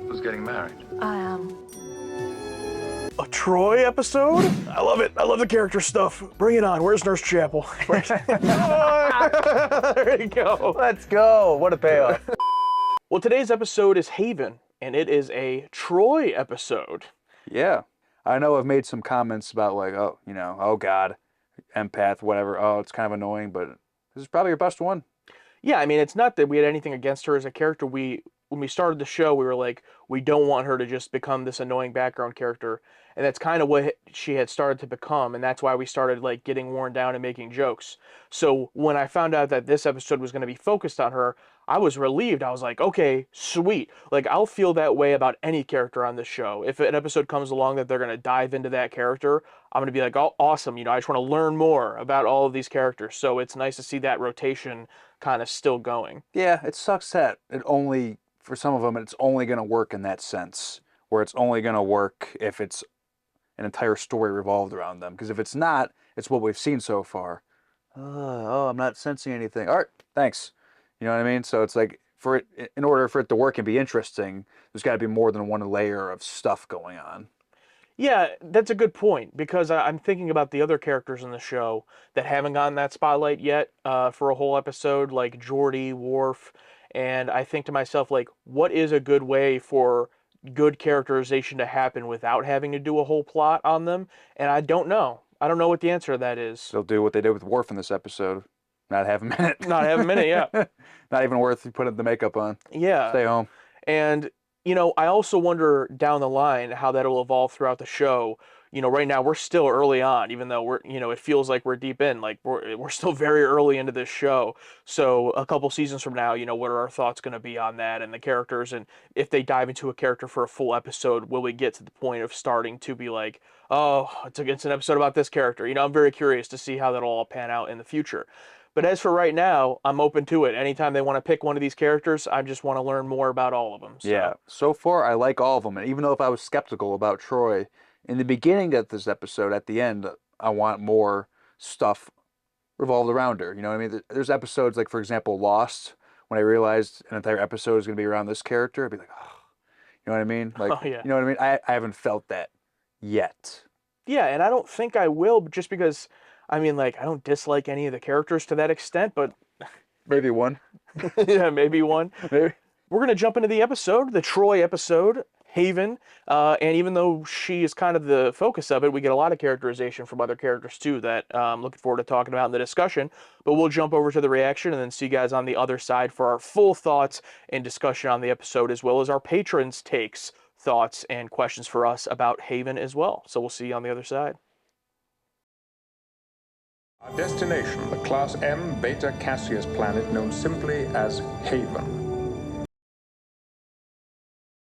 Who's getting married? I am. A Troi episode? I love it. I love the character stuff. Bring it on. Where's Nurse Chapel? There you go. Let's go. What a payoff. Well, today's episode is Haven, and it is a Troi episode. Yeah. I know I've made some comments about like, oh, oh God, empath, whatever. Oh, it's kind of annoying, but this is probably your best one. Yeah, I mean, it's not that we had anything against her as a character. When we started the show, we were like, we don't want her to just become this annoying background character. And that's kind of what she had started to become. And that's why we started like getting worn down and making jokes. So when I found out that this episode was going to be focused on her, I was relieved. I was like, okay, sweet. Like, I'll feel that way about any character on this show. If an episode comes along that they're going to dive into that character, I'm going to be like, oh, awesome. I just want to learn more about all of these characters. So it's nice to see that rotation kind of still going. Yeah, it sucks that for some of them, it's only going to work in that sense, where it's only going to work if it's an entire story revolved around them. Because if it's not, it's what we've seen so far. Oh, I'm not sensing anything. All right, thanks. You know what I mean? So it's like, in order for it to work and be interesting, there's got to be more than one layer of stuff going on. Yeah, that's a good point, because I'm thinking about the other characters in the show that haven't gotten that spotlight yet for a whole episode, like Geordi, Worf, and I think to myself, like, what is a good way for good characterization to happen without having to do a whole plot on them? And I don't know. I don't know what the answer to that is. They'll do what they did with Worf in this episode. Not have him in it. Not have him in it, yeah. Not even worth putting the makeup on. Yeah. Stay home. And, I also wonder down the line how that'll evolve throughout the show. Right now we're still early on, even though we're, it feels like we're deep in, like we're still very early into this show. So a couple seasons from now, what are our thoughts going to be on that and the characters? And if they dive into a character for a full episode, will we get to the point of starting to be like, oh, it's an episode about this character? I'm very curious to see how that'll all pan out in the future. But as for right now, I'm open to it. Anytime they want to pick one of these characters, I just want to learn more about all of them. So. Yeah, so far I like all of them. And even though if I was skeptical about Troi, in the beginning of this episode, at the end, I want more stuff revolved around her. You know what I mean? There's episodes like, for example, Lost, when I realized an entire episode is going to be around this character, I'd be like, oh, you know what I mean? Like, oh, yeah. You know what I mean? I haven't felt that yet. Yeah, and I don't think I will, just because, I don't dislike any of the characters to that extent, but... Maybe one. Yeah, maybe one. Maybe. We're going to jump into the episode, the Troi episode, Haven, and even though she is kind of the focus of it, we get a lot of characterization from other characters too that I'm looking forward to talking about in the discussion. But we'll jump over to the reaction and then see you guys on the other side for our full thoughts and discussion on the episode, as well as our patrons' takes, thoughts, and questions for us about Haven as well. So we'll see you on the other side. Our destination, the Class M Beta Cassius planet known simply as Haven.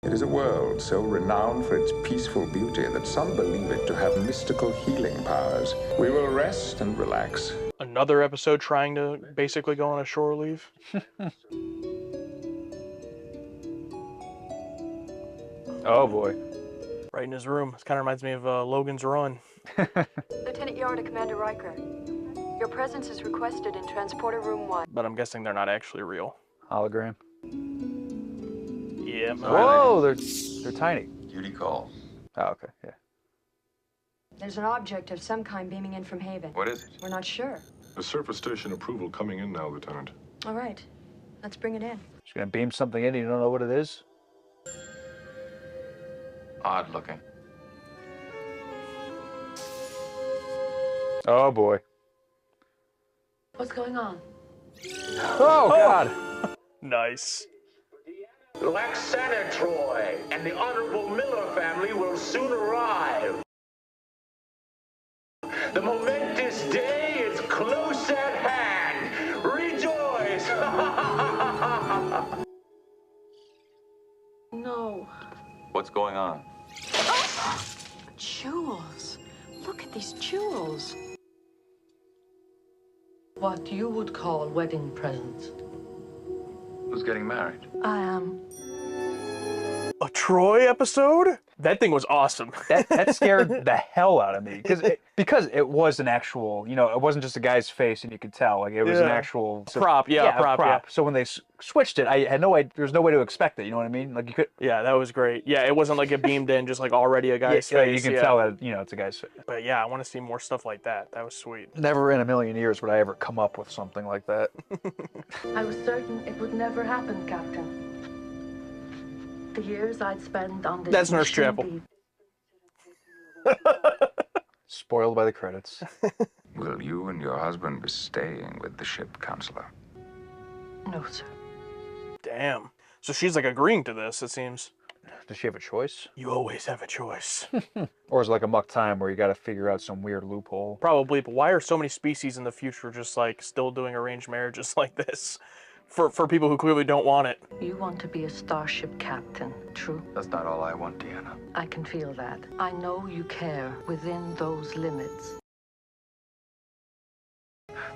It is a world so renowned for its peaceful beauty that some believe it to have mystical healing powers. We will rest and relax. Another episode trying to basically go on a shore leave. Oh boy. Right in his room. This kind of reminds me of Logan's Run. Lieutenant Yarda, Commander Riker. Your presence is requested in Transporter Room 1. But I'm guessing they're not actually real. Hologram. Yeah. Whoa, they're tiny. Duty call. Oh, okay, yeah. There's an object of some kind beaming in from Haven. What is it? We're not sure. The surface station approval coming in now, Lieutenant. All right. Let's bring it in. She's gonna beam something in, you don't know what it is? Odd looking. Oh boy. What's going on? Oh God! Nice. Laxana Troi and the Honorable Miller family will soon arrive. The momentous day is close at hand. Rejoice! No. What's going on? Jewels. Look at these jewels. What you would call wedding presents. Who's getting married? I am. A a Troi episode? That thing was awesome. That scared the hell out of me because it was an actual, it wasn't just a guy's face and you could tell, like it was an actual prop. Yeah, a prop. Yeah. So when they switched it, I had no idea. There's no way to expect it. You know what I mean? Like you could. Yeah, that was great. Yeah, it wasn't like it beamed in just like already a guy's face. You can tell that it's a guy's face. But yeah, I want to see more stuff like that. That was sweet. Never in a million years would I ever come up with something like that. I was certain it would never happen, Captain. The years I'd spent on this. That's Nurse Chapel. Spoiled by the credits. Will you and your husband be staying with the ship, Counselor? No, sir. Damn. So she's like agreeing to this, it seems. Does she have a choice? You always have a choice. Or is it like a muck time where you got to figure out some weird loophole? Probably, but why are so many species in the future just like still doing arranged marriages like this? For people who clearly don't want it. You want to be a starship captain, true? That's not all I want, Deanna. I can feel that. I know you care within those limits.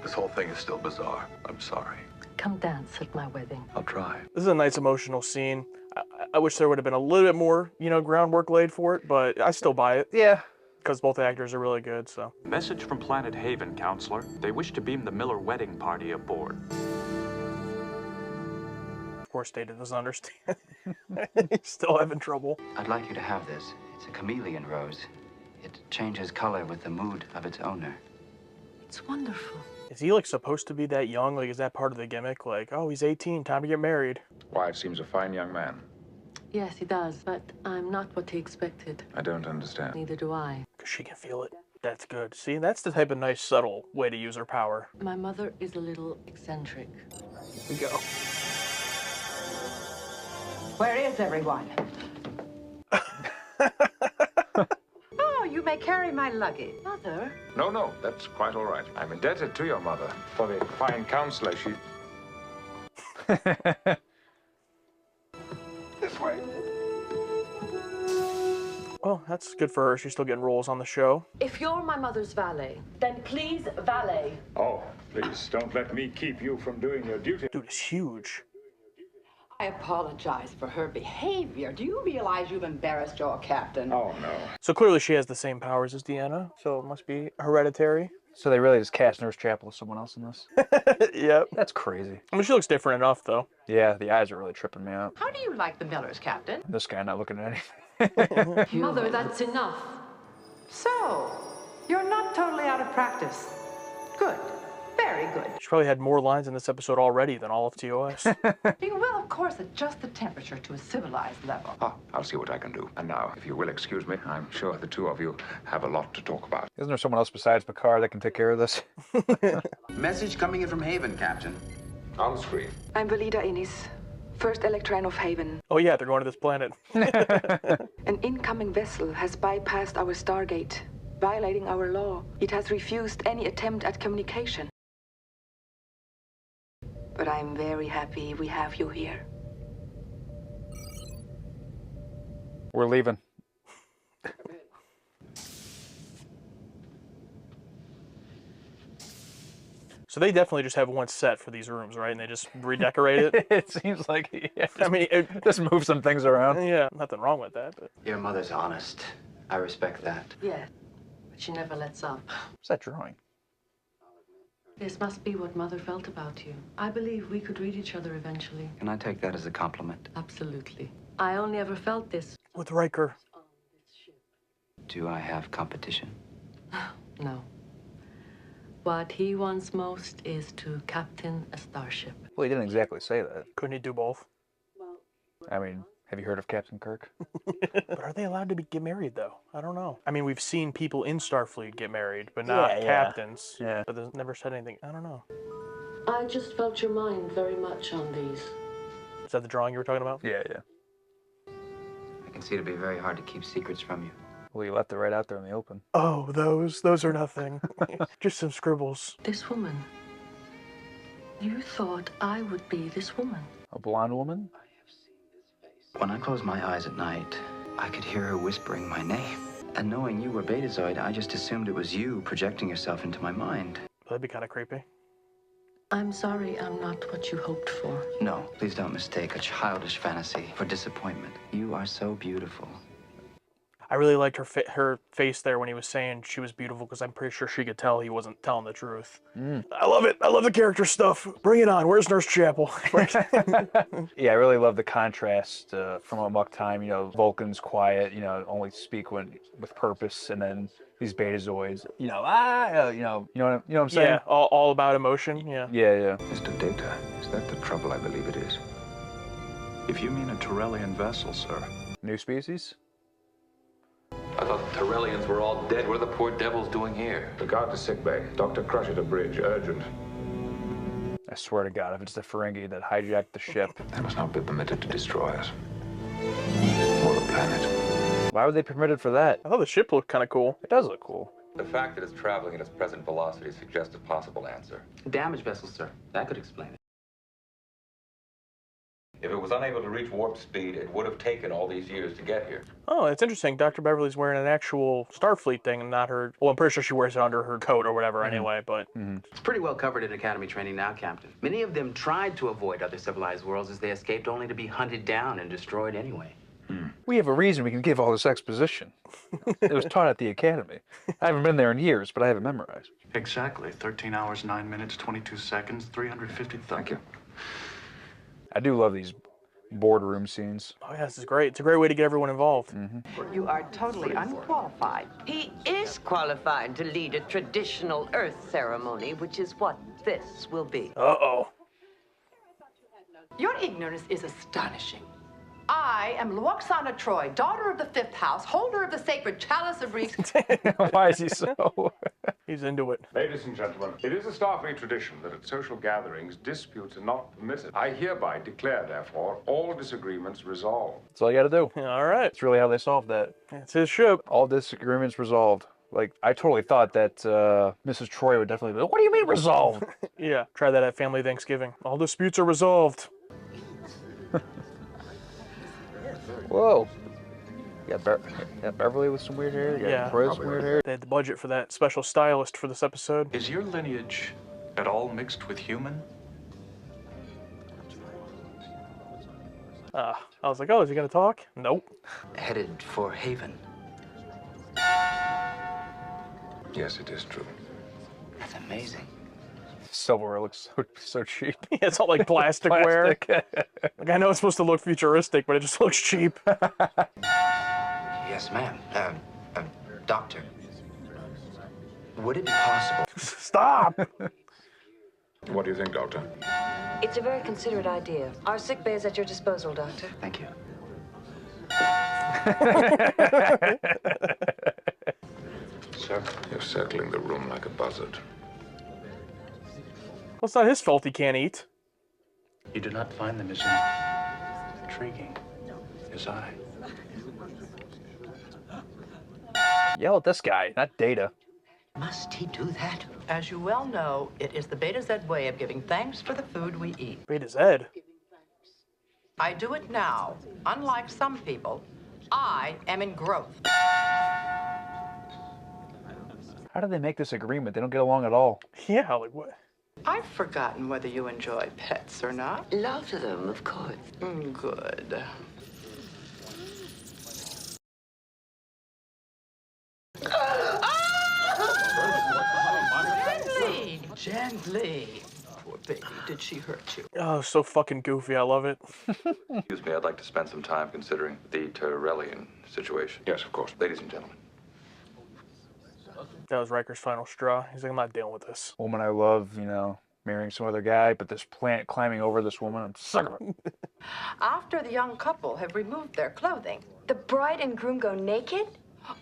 This whole thing is still bizarre. I'm sorry. Come dance at my wedding. I'll try. This is a nice emotional scene. I wish there would have been a little bit more, groundwork laid for it, but I still buy it. Yeah. Because both actors are really good, so. Message from Planet Haven, Counselor. They wish to beam the Miller wedding party aboard. Of course, Data doesn't understand. He's still having trouble. I'd like you to have this. It's a chameleon rose. It changes color with the mood of its owner. It's wonderful. Is he like supposed to be that young? Like, is that part of the gimmick? Like, oh, he's 18, time to get married. Wyatt seems a fine young man. Yes, he does, but I'm not what he expected. I don't understand. Neither do I. Because she can feel it. That's good. See, that's the type of nice, subtle way to use her power. My mother is a little eccentric. Here we go. Where is everyone? Oh, you may carry my luggage. Mother? No, that's quite all right. I'm indebted to your mother for the fine counselor she... This way. Well, that's good for her. She's still getting roles on the show. If you're my mother's valet, then please valet. Oh, please, don't let me keep you from doing your duty. Dude, it's huge. I apologize for her behavior. Do you realize you've embarrassed your captain? Oh, no. So clearly she has the same powers as Deanna, so it must be hereditary. So they really just cast Nurse Chapel as someone else in this? Yep. That's crazy. I mean, she looks different enough, though. Yeah, the eyes are really tripping me out. How do you like the Millers, Captain? This guy not looking at anything. Mother, that's enough. So, you're not totally out of practice. Good. Very good. She probably had more lines in this episode already than all of TOS. You will, of course, adjust the temperature to a civilized level. Ah, I'll see what I can do. And now, if you will excuse me, I'm sure the two of you have a lot to talk about. Isn't there someone else besides Picard that can take care of this? Message coming in from Haven, Captain. On screen. I'm Valida Innis, first Electrine of Haven. Oh yeah, they're going to this planet. An incoming vessel has bypassed our Stargate, violating our law. It has refused any attempt at communication. But I'm very happy we have you here. We're leaving. So they definitely just have one set for these rooms, right? And they just redecorate it? It seems like, yeah, I mean, just move some things around. Yeah, nothing wrong with that. But Your mother's honest. I respect that. Yes, but she never lets up. What's that drawing? This must be what Mother felt about you. I believe we could read each other eventually. Can I take that as a compliment? Absolutely. I only ever felt this. with Riker. Do I have competition? No. What he wants most is to captain a starship. Well, he didn't exactly say that. Couldn't he do both? I mean, have you heard of Captain Kirk? But are they allowed to get married, though? I don't know. I mean, we've seen people in Starfleet get married, but not captains. Yeah. But they've never said anything. I don't know. I just felt your mind very much on these. Is that the drawing you were talking about? Yeah. I can see it'd be very hard to keep secrets from you. Well, you left it right out there in the open. Oh, those are nothing. Just some scribbles. This woman. You thought I would be this woman. A blonde woman? When I closed my eyes at night, I could hear her whispering my name. And knowing you were Betazoid, I just assumed it was you projecting yourself into my mind. That'd be kind of creepy. I'm sorry I'm not what you hoped for. No, please don't mistake a childish fantasy for disappointment. You are so beautiful. I really liked her face there when he was saying she was beautiful, because I'm pretty sure she could tell he wasn't telling the truth. I love it. I love the character stuff. Bring it on. Where's Nurse Chapel? Yeah, I really love the contrast from Amok Time. You know, Vulcan's quiet. You know, only speak with purpose, and then these Betazoids. You know, you know what I'm saying? Yeah, all about emotion. Yeah. Yeah. Mr. Data, is that the trouble I believe it is? If you mean a Torellian vessel, sir. New species? I thought the Torellians were all dead. What are the poor devils doing here? The guard to sickbay. Dr. Crusher to bridge. Urgent. I swear to God, if it's the Ferengi that hijacked the ship. They must not be permitted to destroy us. Or the planet. Why were they permitted for that? I thought the ship looked kind of cool. It does look cool. The fact that it's traveling at its present velocity suggests a possible answer. Damaged vessel, sir. That could explain it. If it was unable to reach warp speed, it would have taken all these years to get here. Oh, it's interesting. Dr. Beverly's wearing an actual Starfleet thing and not her... Well, I'm pretty sure she wears it under her coat or whatever anyway, but... It's pretty well covered in academy training now, Captain. Many of them tried to avoid other civilized worlds as they escaped, only to be hunted down and destroyed anyway. We have a reason we can give all this exposition. It was taught at the academy. I haven't been there in years, but I have it memorized. Exactly. 13 hours, 9 minutes, 22 seconds, 350... Thank you. I do love these boardroom scenes. Oh, yeah, this is great. It's a great way to get everyone involved. You are totally unqualified. He is qualified to lead a traditional Earth ceremony, which is what this will be. Uh-oh. Your ignorance is astonishing. I am Luoxana Troi, daughter of the fifth house, holder of the sacred chalice of Reeks. Why is he so... He's into it. Ladies and gentlemen, it is a Starfleet tradition that at social gatherings, disputes are not permitted. I hereby declare, therefore, all disagreements resolved. That's all you gotta do. All right. That's really how they solved that. It's his ship. All disagreements resolved. Like, I totally thought that Mrs. Troi would definitely be like, what do you mean resolved? Yeah, try that at family Thanksgiving. All disputes are resolved. Whoa. You got Beverly with some weird hair. You got Troi with some weird hair. They had the budget for that special stylist for this episode. Is your lineage at all mixed with human? I was like, oh, is he going to talk? Nope. Headed for Haven. Yes, it is true. That's amazing. Silverware looks so cheap. Yeah, it's all like plasticware. Like, I know it's supposed to look futuristic, but it just looks cheap. Yes, ma'am. Doctor. Would it be possible? Stop! What do you think, Doctor? It's a very considerate idea. Our sick bay is at your disposal, Doctor. Thank you. Sir, you're circling the room like a buzzard. Well, it's not his fault he can't eat. You do not find the mission intriguing, as I. Yell at this guy, not Data. Must he do that? As you well know, it is the Beta Z way of giving thanks for the food we eat. Beta Z? I do it now. Unlike some people, I am in growth. How did they make this agreement? They don't get along at all. Yeah, like what? I've forgotten whether you enjoy pets or not. Love them, of course. Good. Gently! Gently! Poor baby, did she hurt you? Oh, so fucking goofy. I love it. Excuse me, I'd like to spend some time considering the Torellian situation. Yes, of course. Ladies and gentlemen. That was Riker's final straw. He's like, I'm not dealing with this. Woman I love, you know, marrying some other guy, but this plant climbing over this woman, I'm sick of it. After the young couple have removed their clothing, the bride and groom go naked?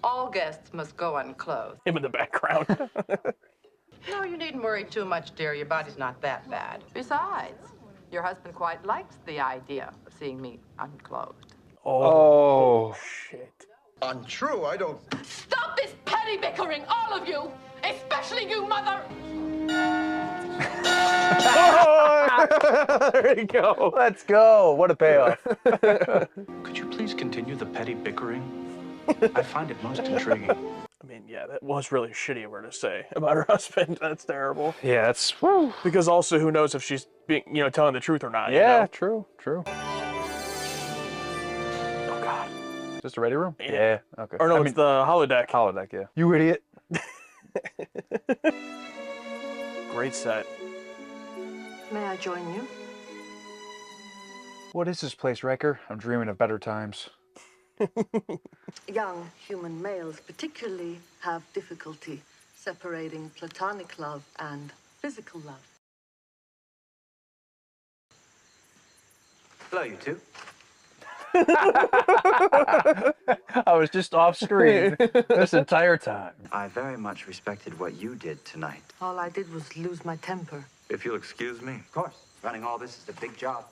All guests must go unclothed. Him in the background. No, you needn't worry too much, dear. Your body's not that bad. Besides, your husband quite likes the idea of seeing me unclothed. Oh shit. Untrue, I don't... Stop this petty bickering, all of you! Especially you, Mother! There you go. Let's go. What a payoff. Could you please continue the petty bickering? I find it most intriguing. I mean, yeah, that was really shitty of her to say about her husband. That's terrible. Yeah, that's... Whew. Because also, who knows if she's being, telling the truth or not, Yeah, you know? true. Oh, God. Is this the ready room? Yeah. Okay. Or no, it's the holodeck. Holodeck, yeah. You idiot. Great set. May I join you? What is this place, Riker? I'm dreaming of better times. Young human males particularly have difficulty separating platonic love and physical love. Hello, you two. I was just off screen this entire time. I very much respected what you did tonight. All I did was lose my temper. If you'll excuse me. Of course. Running all this is a big job.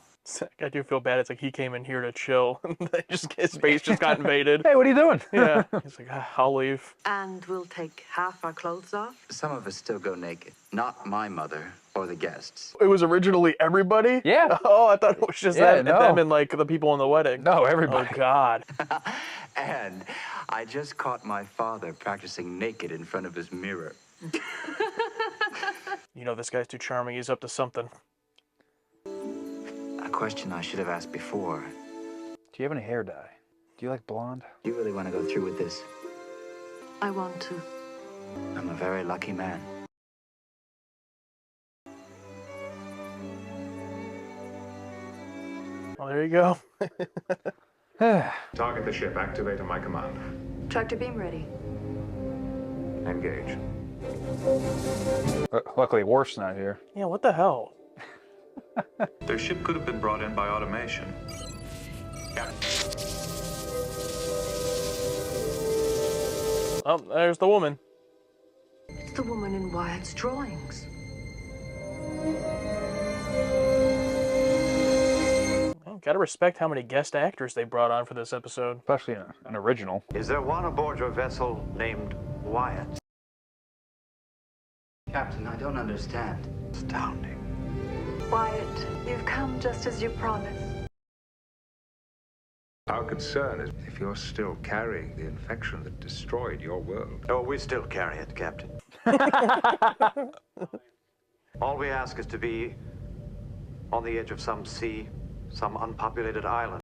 I do feel bad. It's like he came in here to chill. Just his space just got invaded. Hey, what are you doing? Yeah. He's like, I'll leave. And we'll take half our clothes off? Some of us still go naked. Not my mother or the guests. It was originally everybody? Yeah. Oh, I thought it was just them and like the people in the wedding. No, everybody. Oh, God. And I just caught my father practicing naked in front of his mirror. This guy's too charming. He's up to something. A question I should have asked before. Do you have any hair dye? Do you like blonde? Do you really want to go through with this? I want to. I'm a very lucky man. Well, there you go. Target the ship. Activate on my command. Tractor beam ready. Engage. Luckily, Worf's not here. Yeah, what the hell? Their ship could have been brought in by automation. Oh, there's the woman. It's the woman in Wyatt's drawings. Well, gotta respect how many guest actors they brought on for this episode. Especially an original. Is there one aboard your vessel named Wyatt? Captain, I don't understand. Astounding. Wyatt, you've come just as you promised. Our concern is if you're still carrying the infection that destroyed your world. Oh, we still carry it, Captain. All we ask is to be on the edge of some sea, some unpopulated island.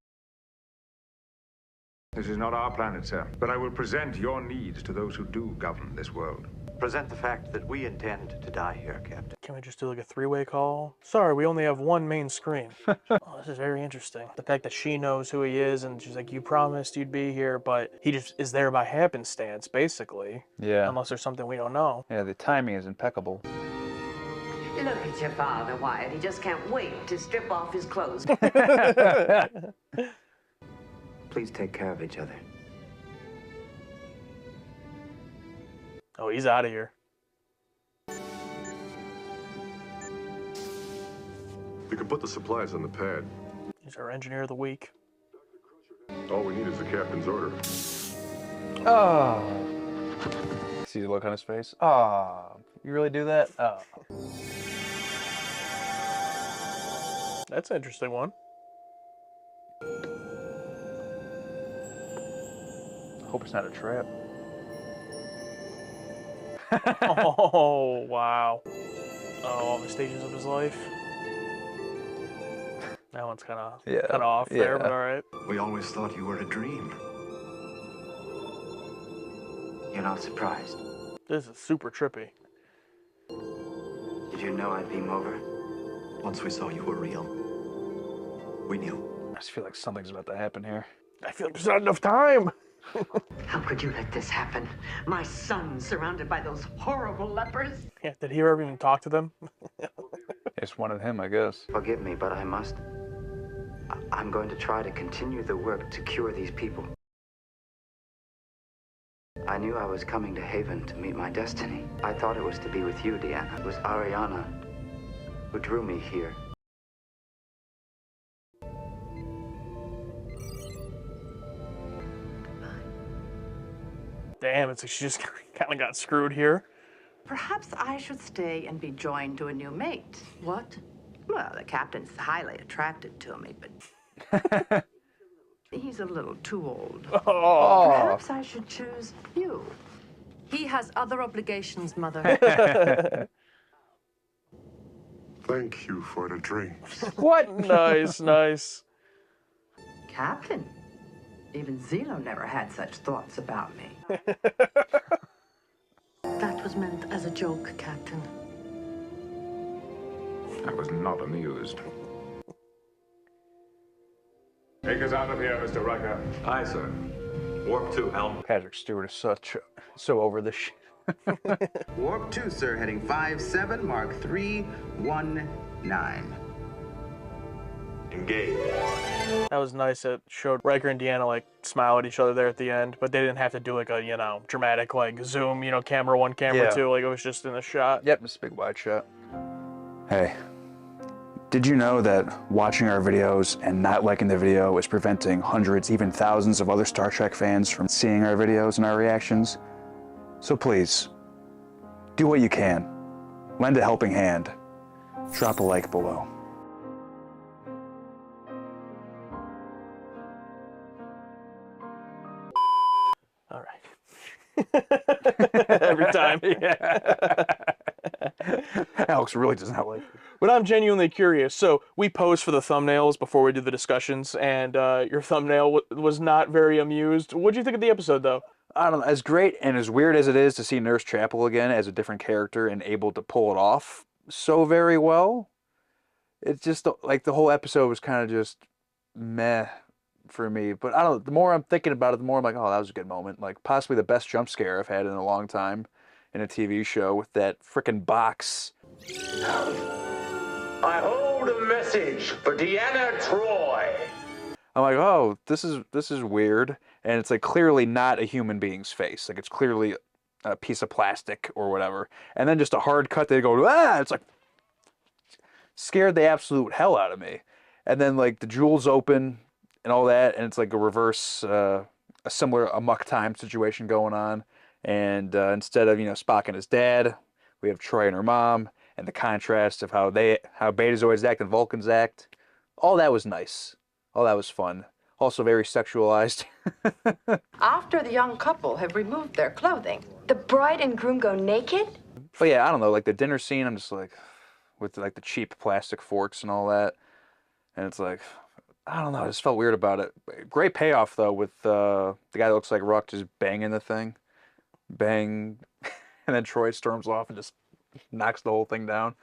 This is not our planet, sir, but I will present your needs to those who do govern this world. Present the fact that we intend to die here, Captain. Can we just do like a three-way call? Sorry, we only have one main screen. Oh, this is very interesting. The fact that she knows who he is and she's like, you promised you'd be here, but he just is there by happenstance, basically. Yeah. Unless there's something we don't know. Yeah, the timing is impeccable. Look at your father, Wyatt. He just can't wait to strip off his clothes. Please take care of each other. Oh, he's out of here. We can put the supplies on the pad. He's our engineer of the week. All we need is the captain's order. Oh. See the look on his face? Oh. You really do that? Oh. That's an interesting one. I hope it's not a trap. Oh, wow. Oh, all the stages of his life. That one's kind of off there, but all right. We always thought you were a dream. You're not surprised. This is super trippy. Did you know I'd beam over? Once we saw you were real, we knew. I just feel like something's about to happen here. I feel like there's not enough time. How could you let this happen? My son surrounded by those horrible lepers? Yeah, did he ever even talk to them? It's one of him, I guess. Forgive me, but I must. I'm going to try to continue the work to cure these people. I knew I was coming to Haven to meet my destiny. I thought it was to be with you, Deanna. It was Ariana who drew me here. Damn, it's like she just kind of got screwed here. Perhaps I should stay and be joined to a new mate. What? Well, the captain's highly attracted to me, but he's a little too old. Oh. Perhaps I should choose you. He has other obligations, Mother. Thank you for the drinks. What? Nice, nice. Captain, even Zeno never had such thoughts about me. That was meant as a joke, Captain. I was not amused. Take us out of here, Mr. Riker. Aye, sir. Warp 2, helm. Patrick Stewart is so over this shit. Warp 2, sir, heading 57, Mark 319. Engage. That was nice. It showed Riker and Deanna like smile at each other there at the end, but they didn't have to do like a, you know, dramatic like zoom, you know, camera 1, camera 2, like it was just in the shot. Yep, just a big wide shot. Hey, did you know that watching our videos and not liking the video is preventing hundreds, even thousands of other Star Trek fans from seeing our videos and our reactions? So please, do what you can. Lend a helping hand. Drop a like below. All right. Every time. Alex really does not like it. But I'm genuinely curious. So we pose for the thumbnails before we do the discussions, and your thumbnail was not very amused. What do you think of the episode, though? I don't know. As great and as weird as it is to see Nurse Chapel again as a different character and able to pull it off so very well, it's just like the whole episode was kind of just meh for me. But I don't know. The more I'm thinking about it, the more I'm like, oh, that was a good moment. Like possibly the best jump scare I've had in a long time in a TV show with that frickin' box. I hold a message for Deanna Troi. I'm like, oh, this is weird, and it's like clearly not a human being's face. Like it's clearly a piece of plastic or whatever. And then just a hard cut. They go, ah! It's like scared the absolute hell out of me. And then like the jewels open and all that, and it's like a reverse, a similar Amok Time situation going on. And instead of Spock and his dad, we have Troi and her mom, and the contrast of how Betazoids act and Vulcans act. All that was nice. Oh, that was fun. Also very sexualized. After the young couple have removed their clothing, the bride and groom go naked? But yeah, I don't know, like the dinner scene, I'm just like, with like the cheap plastic forks and all that. And it's like, I don't know, I just felt weird about it. Great payoff, though, with the guy that looks like Ruck just banging the thing. Bang. And then Troi storms off and just knocks the whole thing down.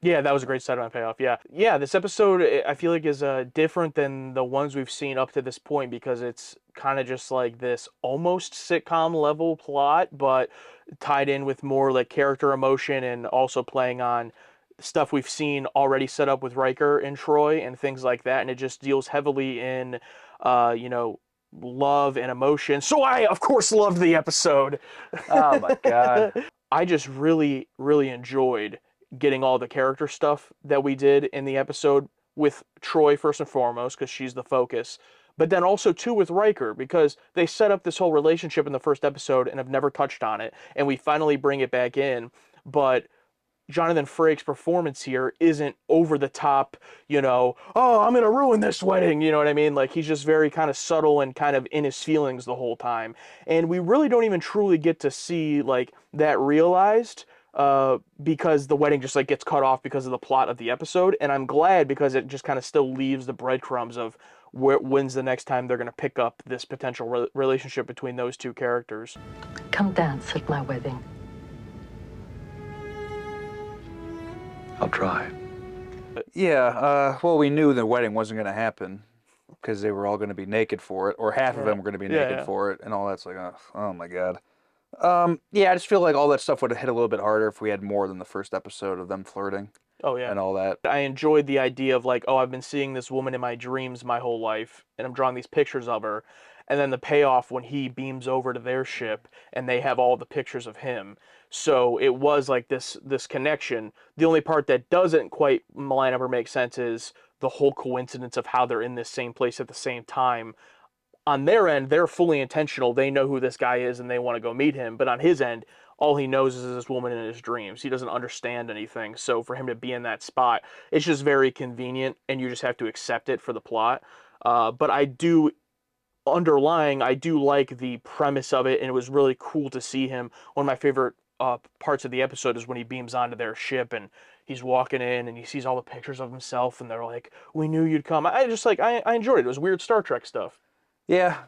Yeah, that was a great set-on payoff, yeah. Yeah, this episode, I feel like, is different than the ones we've seen up to this point because it's kind of just like this almost sitcom-level plot, but tied in with more like character emotion and also playing on stuff we've seen already set up with Riker and Troi and things like that, and it just deals heavily in, love and emotion. So I, of course, loved the episode. Oh, my God. I just really, really enjoyed getting all the character stuff that we did in the episode with Troi first and foremost, because she's the focus, but then also too with Riker, because they set up this whole relationship in the first episode and have never touched on it, and we finally bring it back in, but Jonathan Frakes' performance here isn't over the top, oh, I'm gonna ruin this wedding, you know what I mean? Like, he's just very kind of subtle and kind of in his feelings the whole time, and we really don't even truly get to see like that realized because the wedding just like gets cut off because of the plot of the episode, and I'm glad because it just kind of still leaves the breadcrumbs of when's the next time they're going to pick up this potential relationship between those two characters. Come dance at my wedding. I'll try. Yeah, well, we knew the wedding wasn't going to happen because they were all going to be naked for it, or half of them were going to be naked for it, and all that's like, oh my God. Yeah, I just feel like all that stuff would have hit a little bit harder if we had more than the first episode of them flirting. Oh, yeah. And all that. I enjoyed the idea of like, oh, I've been seeing this woman in my dreams my whole life, and I'm drawing these pictures of her. And then the payoff when he beams over to their ship, and they have all the pictures of him. So it was like this connection. The only part that doesn't quite line up or make sense is the whole coincidence of how they're in this same place at the same time. On their end, they're fully intentional. They know who this guy is and they want to go meet him. But on his end, all he knows is this woman in his dreams. He doesn't understand anything. So for him to be in that spot, it's just very convenient, and you just have to accept it for the plot. But I do underlying, I do like the premise of it, and it was really cool to see him. One of my favorite parts of the episode is when he beams onto their ship and he's walking in and he sees all the pictures of himself and they're like, "We knew you'd come." I just like I enjoyed it. It was weird Star Trek stuff. Yeah,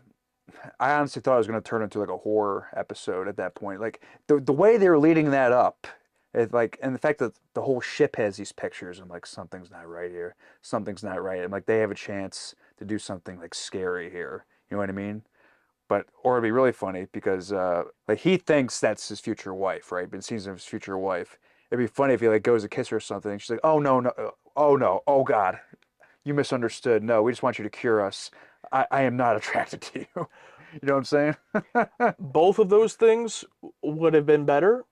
I honestly thought it was going to turn into like a horror episode at that point. Like the way they were leading that up, like, and the fact that the whole ship has these pictures, I'm like, something's not right here. Something's not right. I'm like, they have a chance to do something like scary here. You know what I mean? But or it'd be really funny because like he thinks that's his future wife, right? Been seeing his future wife. It'd be funny if he like goes to kiss her or something. And she's like, "Oh no, no, oh no, oh God, you misunderstood. No, we just want you to cure us. I am not attracted to you." You know what I'm saying? Both of those things would have been better.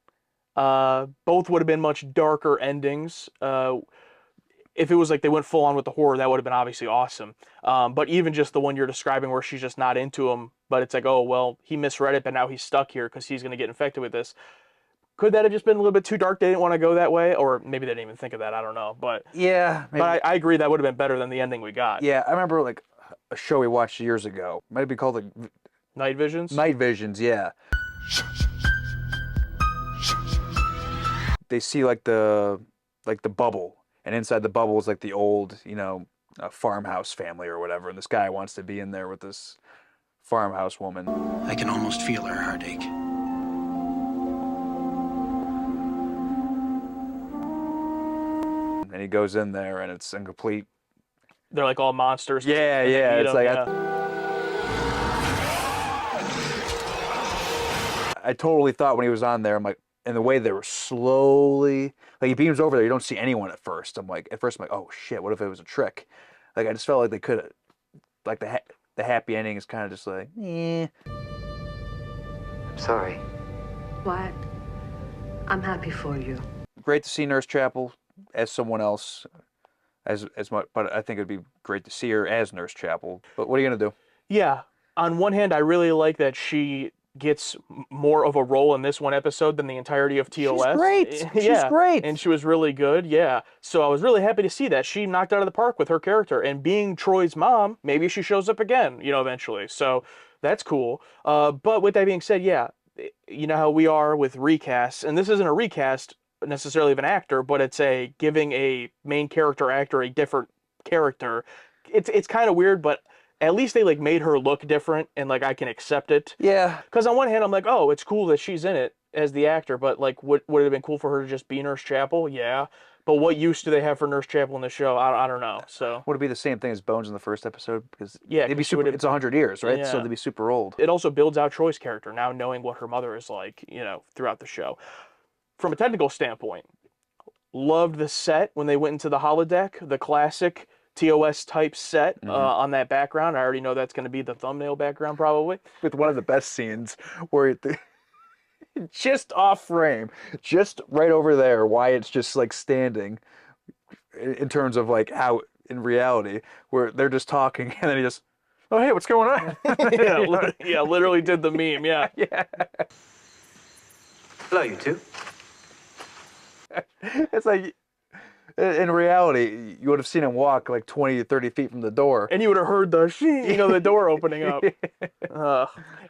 Both would have been much darker endings. If it was like they went full on with the horror, that would have been obviously awesome. But even just the one you're describing where she's just not into him, but it's like, oh, well, he misread it, but now he's stuck here because he's going to get infected with this. Could that have just been a little bit too dark? They didn't want to go that way, or maybe they didn't even think of that. I don't know. But yeah, maybe. But I agree that would have been better than the ending we got. Yeah, I remember like a show we watched years ago. Might be called like Night Visions. Night Visions, yeah. They see like the bubble, and inside the bubble is like the old, you know, farmhouse family or whatever. And this guy wants to be in there with this farmhouse woman. I can almost feel her heartache. And he goes in there, and it's incomplete. They're like all monsters. Yeah, yeah. It's like I totally thought when he was on there, I'm like, and the way they were slowly, like he beams over there, you don't see anyone at first. I'm like, oh shit, what if it was a trick? Like I just felt like they could have, like the happy ending is kind of just like, eh. I'm sorry. Wyatt, I'm happy for you. Great to see Nurse Chapel as someone else, as much, but I think it'd be great to see her as Nurse Chapel. But what are you gonna do? Yeah. On one hand, I really like that she gets more of a role in this one episode than the entirety of TOS. She's great. Yeah. She's great. And she was really good. Yeah. So I was really happy to see that. She knocked out of the park with her character. And being Troy's mom, maybe she shows up again, you know, eventually. So that's cool. But with that being said, yeah, you know how we are with recasts. And this isn't a recast necessarily of an actor, but it's a giving a main character actor a different character. It's kind of weird, but at least they like made her look different and like I can accept it. Yeah. Because on one hand, I'm like, oh, it's cool that she's in it as the actor, but like, would it have been cool for her to just be Nurse Chapel? Yeah. But what use do they have for Nurse Chapel in the show? I don't know. So would it be the same thing as Bones in the first episode? Because yeah, they'd be super. It's 100 years, right? Yeah. So they'd be super old. It also builds out Troy's character now, knowing what her mother is like, you know, throughout the show. From a technical standpoint, loved the set when they went into the holodeck, the classic TOS type set on that background. I already know that's going to be the thumbnail background probably. With one of the best scenes where just off frame, just right over there, Wyatt's just like standing in terms of like how in reality, where they're just talking and then he just, oh hey, what's going on? Yeah, literally did the meme, yeah. Yeah. Hello, you two. It's like, in reality, you would have seen him walk like 20 to 30 feet from the door. And you would have heard the the door opening up.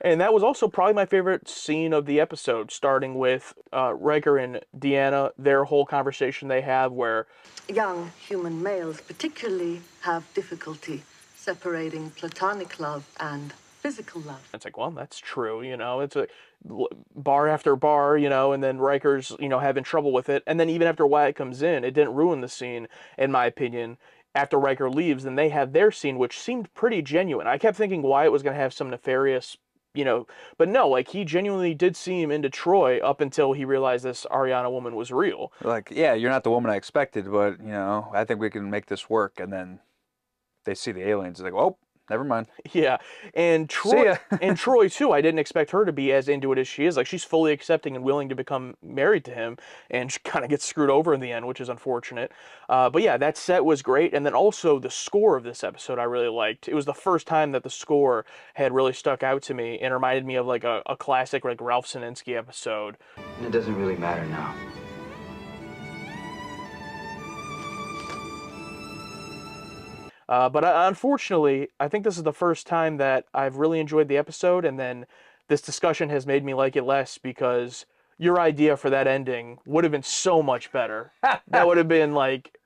And that was also probably my favorite scene of the episode, starting with Riker and Deanna, their whole conversation they have where Young human males particularly have difficulty separating platonic love and physical love. it's like, well, that's true, you know, it's a bar after bar, you know, and then Riker's, you know, having trouble with it. And then even after Wyatt comes in, it didn't ruin the scene, in my opinion. After Riker leaves, then they have their scene, which seemed pretty genuine. I kept thinking Wyatt was going to have some nefarious, you know, but no, like he genuinely did seem into Troi up until he realized this Ariana woman was real. Like, yeah, you're not the woman I expected, but, you know, I think we can make this work. And then they see the aliens, like, oh, never mind. Yeah, and Troi too. I didn't expect her to be as into it as she is. Like she's fully accepting and willing to become married to him, and she kind of gets screwed over in the end, which is unfortunate. But yeah, that set was great, and then also the score of this episode I really liked. It was the first time that the score had really stuck out to me and reminded me of like a classic like Ralph Sininsky episode. It doesn't really matter now. But unfortunately, I think this is the first time that I've really enjoyed the episode, and then this discussion has made me like it less because your idea for that ending would have been so much better. That would have been like,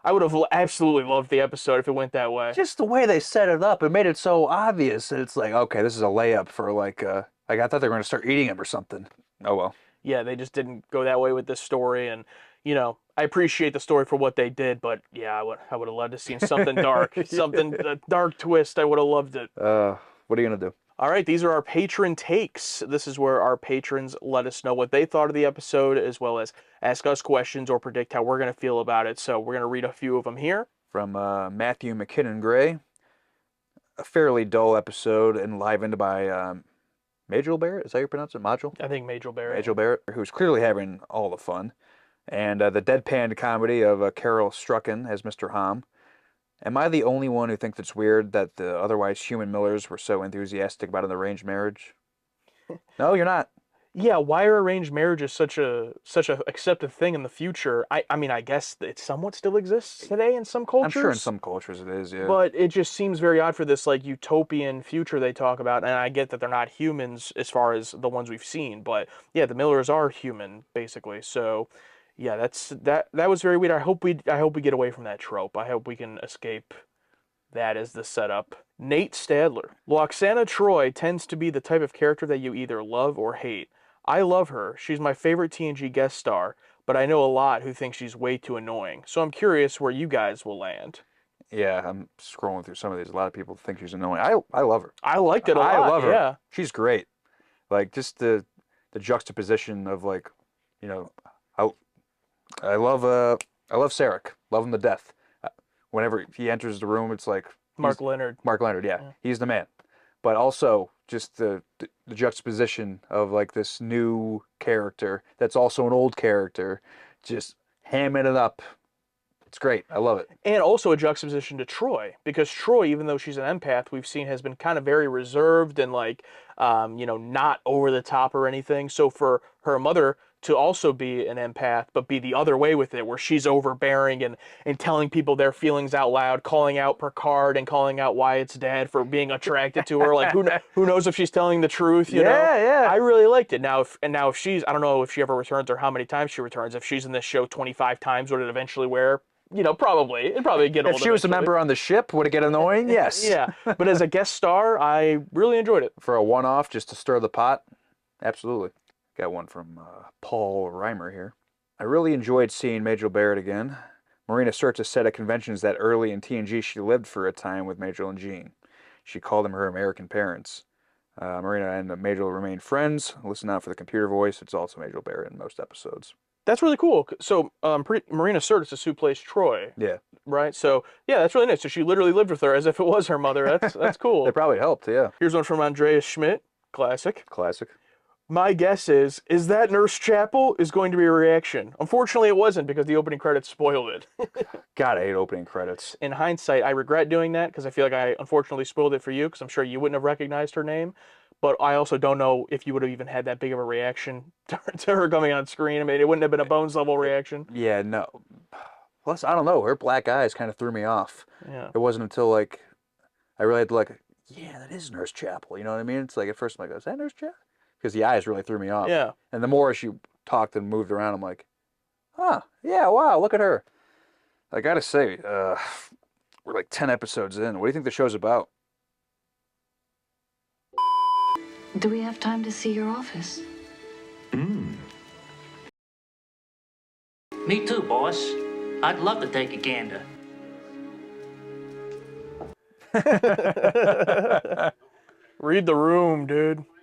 I would have absolutely loved the episode if it went that way. Just the way they set it up, it made it so obvious that it's like, okay, this is a layup for like I thought they were going to start eating him or something. Oh well. Yeah, they just didn't go that way with this story, and I appreciate the story for what they did, but yeah, I would have loved to seen something dark, something a dark twist. I would have loved it. What are you gonna do? All right, these are our patron takes. This is where our patrons let us know what they thought of the episode, as well as ask us questions or predict how we're going to feel about it. So we're going to read a few of them here. From Matthew McKinnon Gray. A fairly dull episode enlivened by Majel Barrett. Is that how you pronounce it? Majel? I think Majel Barrett. Majel Barrett, who's clearly having all the fun. And the deadpan comedy of Carol Strucken as Mr. Hom. Am I the only one who thinks it's weird that the otherwise human Millers were so enthusiastic about an arranged marriage? No, you're not. Yeah, why are arranged marriages such a accepted thing in the future? I mean, I guess it somewhat still exists today in some cultures. I'm sure in some cultures it is, yeah. But it just seems very odd for this like utopian future they talk about, and I get that they're not humans as far as the ones we've seen, but yeah, the Millers are human basically. So yeah, that was very weird. I hope we get away from that trope. I hope we can escape that as the setup. Nate Stadler. Loxana Troi tends to be the type of character that you either love or hate. I love her. She's my favorite TNG guest star, but I know a lot who think she's way too annoying. So I'm curious where you guys will land. Yeah, I'm scrolling through some of these. A lot of people think she's annoying. I love her. I liked it a lot. I love her. Yeah. She's great. Like just the juxtaposition of like, I love Sarek. Love him to death. Whenever he enters the room, it's like Mark Leonard. Mark Leonard, yeah. He's the man. But also just the juxtaposition of like this new character that's also an old character, just hamming it up. It's great. I love it. And also a juxtaposition to Troi, because Troi, even though she's an empath, we've seen has been kind of very reserved and like, not over the top or anything. So for her mother to also be an empath, but be the other way with it, where she's overbearing and telling people their feelings out loud, calling out Picard and calling out Wyatt's dad for being attracted to her. Like, who knows if she's telling the truth, you know? Yeah. I really liked it. Now, if she's, I don't know if she ever returns or how many times she returns. If she's in this show 25 times, would it eventually wear? Probably. It'd probably get old. If she was a member on the ship, would it get annoying? Yes. Yeah. But as a guest star, I really enjoyed it. For a one-off, just to stir the pot, absolutely. Got one from Paul Reimer here. I really enjoyed seeing Majel Barrett again. Marina Sirtis said at conventions that early in TNG she lived for a time with Majel and Jean. She called them her American parents. Marina and Majel remain friends. Listen out for the computer voice. It's also Majel Barrett in most episodes. That's really cool. So Marina Sirtis is who plays Troi. Yeah. Right? So, yeah, that's really nice. So she literally lived with her as if it was her mother. That's cool. That probably helped, yeah. Here's one from Andreas Schmidt. Classic. Classic. My guess is that Nurse Chapel is going to be a reaction. Unfortunately, it wasn't because the opening credits spoiled it. God, I hate opening credits. In hindsight, I regret doing that because I feel like I unfortunately spoiled it for you because I'm sure you wouldn't have recognized her name. But I also don't know if you would have even had that big of a reaction to her coming on screen. I mean, it wouldn't have been a Bones level reaction. Yeah, no. Plus, I don't know. Her black eyes kind of threw me off. Yeah. It wasn't until, like, I really had to, like, yeah, that is Nurse Chapel. You know what I mean? It's like, at first I'm like, is that Nurse Chapel? Because the eyes really threw me off. Yeah. And the more she talked and moved around, I'm like, huh, yeah, wow, look at her. I gotta say, we're like 10 episodes in. What do you think the show's about? Do we have time to see your office? Me too, boss. I'd love to take a gander. Read the room, dude.